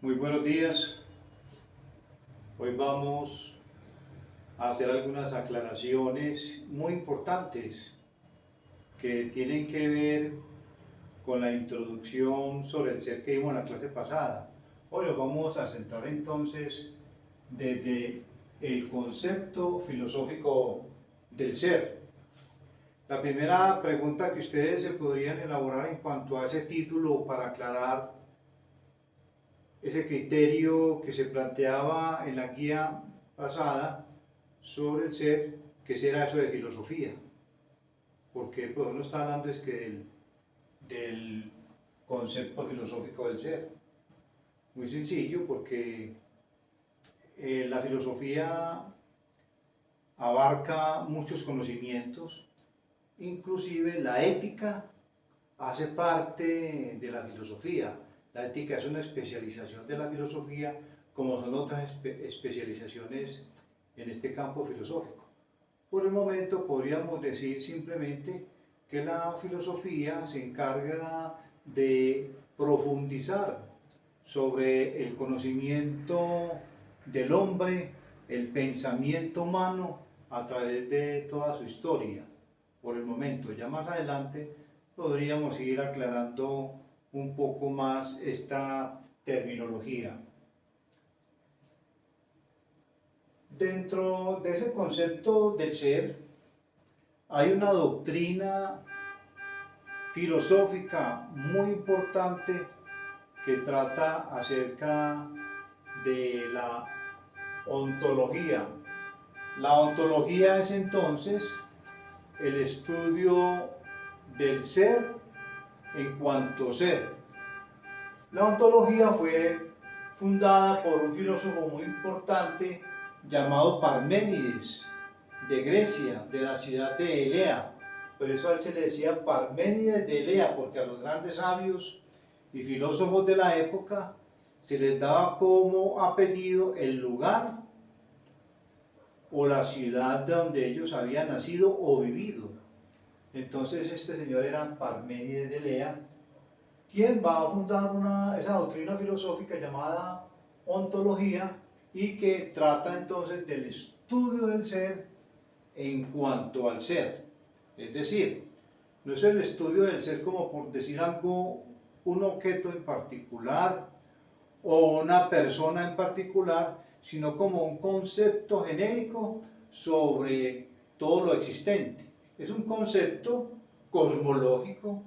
Muy buenos días. Hoy vamos a hacer algunas aclaraciones muy importantes que tienen que ver con la introducción sobre el ser que vimos en la clase pasada. Hoy nos vamos a centrar entonces desde el concepto filosófico del ser. La primera pregunta que ustedes se podrían elaborar en cuanto a ese título para aclarar ese criterio que se planteaba en la guía pasada sobre el ser, ¿qué será eso de filosofía? Porque pues uno está hablando es que del concepto filosófico del ser. Muy sencillo, porque la filosofía abarca muchos conocimientos, inclusive la ética hace parte de la filosofía. La ética es una especialización de la filosofía, como son otras especializaciones en este campo filosófico. Por el momento podríamos decir simplemente que la filosofía se encarga de profundizar sobre el conocimiento del hombre, el pensamiento humano a través de toda su historia. Por el momento, ya más adelante podríamos ir aclarando un poco más esta terminología. Dentro de ese concepto del ser hay una doctrina filosófica muy importante que trata acerca de la ontología. La ontología es entonces el estudio del ser en cuanto ser. La ontología fue fundada por un filósofo muy importante llamado Parménides, de Grecia, de la ciudad de Elea. Por eso a él se le decía Parménides de Elea, porque a los grandes sabios y filósofos de la época se les daba como apellido el lugar o la ciudad de donde ellos habían nacido o vivido. Entonces este señor era Parménides de Elea, quien va a fundar esa doctrina filosófica llamada ontología y que trata entonces del estudio del ser en cuanto al ser. Es decir, no es el estudio del ser como por decir algo, un objeto en particular o una persona en particular, sino como un concepto genérico sobre todo lo existente. Es un concepto cosmológico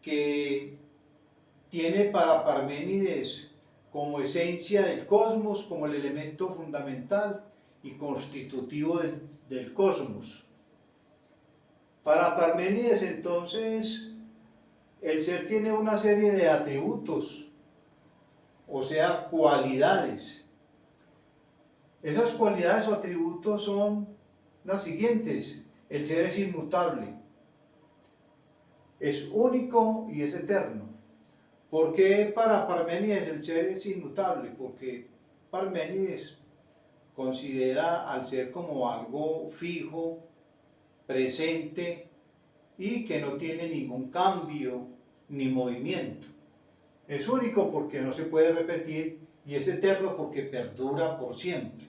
que tiene para Parménides como esencia del cosmos, como el elemento fundamental y constitutivo del cosmos. Para Parménides entonces el ser tiene una serie de atributos, o sea, cualidades. Esas cualidades o atributos son las siguientes. El ser es inmutable, es único y es eterno. ¿Por qué para Parménides el ser es inmutable? Porque Parménides considera al ser como algo fijo, presente y que no tiene ningún cambio ni movimiento. Es único porque no se puede repetir y es eterno porque perdura por siempre.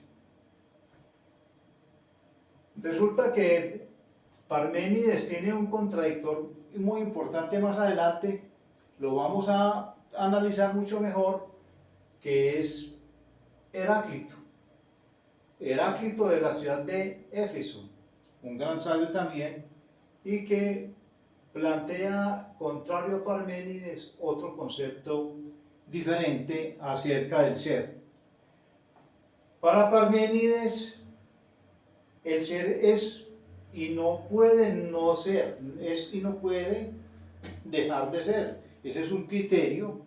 Resulta que Parménides tiene un contradictor muy importante más adelante, lo vamos a analizar mucho mejor, que es Heráclito. Heráclito de la ciudad de Éfeso, un gran sabio también, y que plantea, contrario a Parménides, otro concepto diferente acerca del ser. Para Parménides, el ser es y no puede no ser, es y no puede dejar de ser. Ese es un criterio,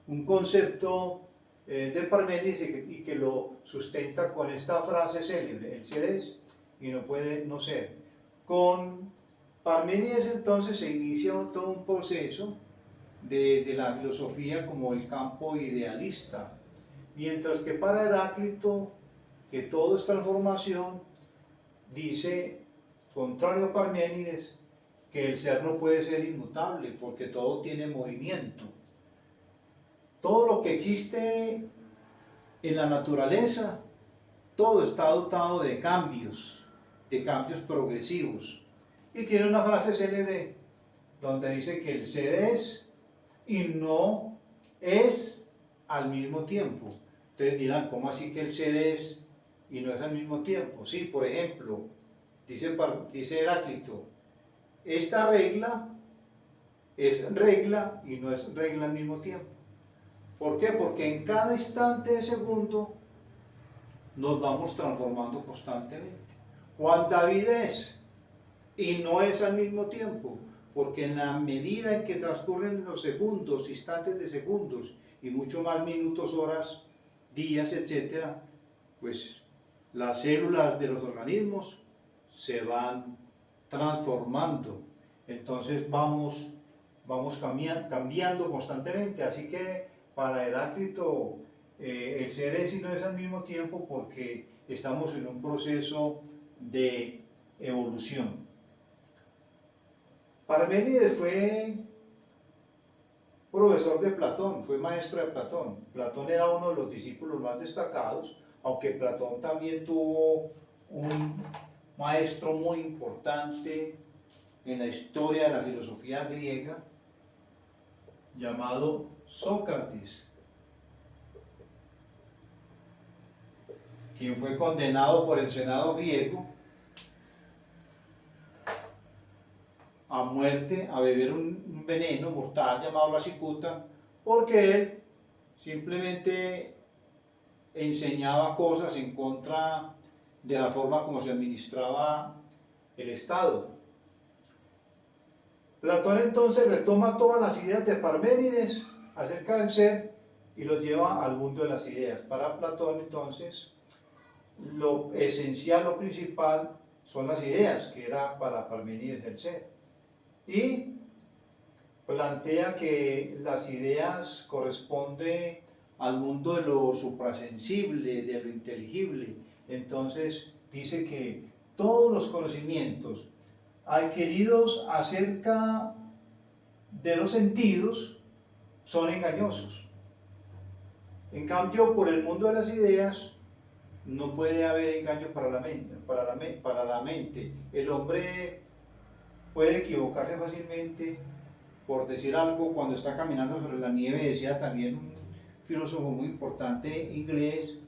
un concepto de Parménides y que lo sustenta con esta frase célebre: el ser es y no puede no ser. Con Parménides entonces se inicia todo un proceso de la filosofía como el campo idealista, mientras que para Heráclito, que todo es transformación, dice, contrario a Parménides, que el ser no puede ser inmutable porque todo tiene movimiento. Todo lo que existe en la naturaleza todo está dotado de cambios progresivos. Y tiene una frase célebre donde dice que el ser es y no es al mismo tiempo. Ustedes dirán, ¿cómo así que el ser es y no es al mismo tiempo? Sí, por ejemplo, dice Heráclito, esta regla es regla y no es regla al mismo tiempo. ¿Por qué? Porque en cada instante de segundo nos vamos transformando constantemente. ¿Cuánta vida es? Y no es al mismo tiempo, porque en la medida en que transcurren los segundos, instantes de segundos, y mucho más minutos, horas, días, etc., pues las células de los organismos se van transformando. Entonces vamos cambiando constantemente. Así que para Heráclito el ser es y no es al mismo tiempo porque estamos en un proceso de evolución. Parménides fue profesor de Platón, fue maestro de Platón. Platón era uno de los discípulos más destacados, aunque Platón también tuvo un maestro muy importante en la historia de la filosofía griega, llamado Sócrates, quien fue condenado por el Senado griego a muerte, a beber un veneno mortal llamado la cicuta, porque él simplemente enseñaba cosas en contra de la forma como se administraba el Estado. Platón entonces retoma todas las ideas de Parménides acerca del ser y los lleva al mundo de las ideas. Para Platón entonces lo esencial, lo principal son las ideas, que era para Parménides el ser. Y plantea que las ideas corresponden al mundo de lo suprasensible, de lo inteligible. Entonces dice que todos los conocimientos adquiridos acerca de los sentidos son engañosos. En cambio, por el mundo de las ideas no puede haber engaño para la mente. El hombre puede equivocarse fácilmente por decir algo cuando está caminando sobre la nieve. Decía también un filósofo muy importante inglés,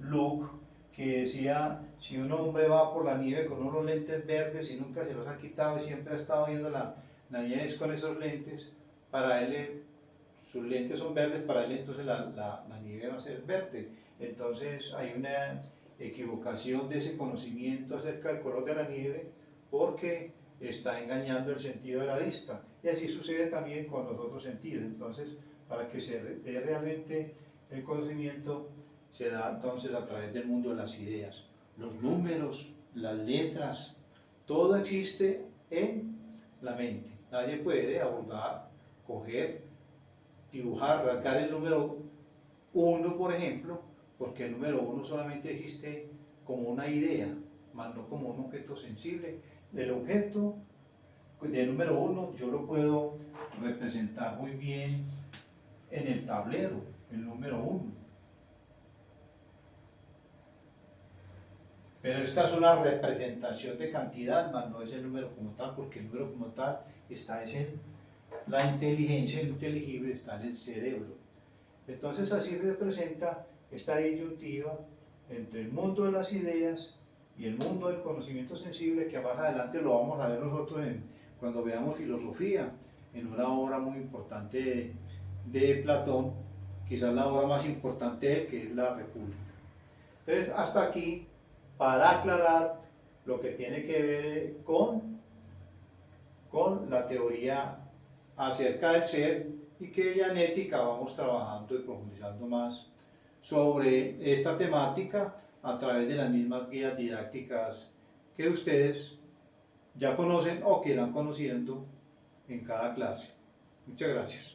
Luke, que decía, si un hombre va por la nieve con unos lentes verdes y nunca se los ha quitado y siempre ha estado viendo la nieve con esos lentes, para él sus lentes son verdes, para él entonces la nieve va a ser verde. Entonces hay una equivocación de ese conocimiento acerca del color de la nieve porque está engañando el sentido de la vista. Y así sucede también con los otros sentidos. Entonces, para que se dé realmente el conocimiento, se da entonces a través del mundo de las ideas. Los números, las letras, todo existe en la mente. Nadie puede abordar, coger, dibujar, rasgar el número 1, por ejemplo, porque el número 1 solamente existe como una idea, más no como un objeto sensible. El objeto del número 1 yo lo puedo representar muy bien en el tablero, el número 1. Pero esta es una representación de cantidad, más no es el número como tal, porque el número como tal está en la inteligencia, el inteligible está en el cerebro. Entonces así representa esta disyuntiva entre el mundo de las ideas y el mundo del conocimiento sensible, que más adelante lo vamos a ver nosotros cuando veamos filosofía, en una obra muy importante de Platón, quizás la obra más importante de él, que es la República. Entonces, hasta aquí, para aclarar lo que tiene que ver con la teoría acerca del ser, y que ya en ética vamos trabajando y profundizando más sobre esta temática a través de las mismas guías didácticas que ustedes ya conocen o que irán conociendo en cada clase. Muchas gracias.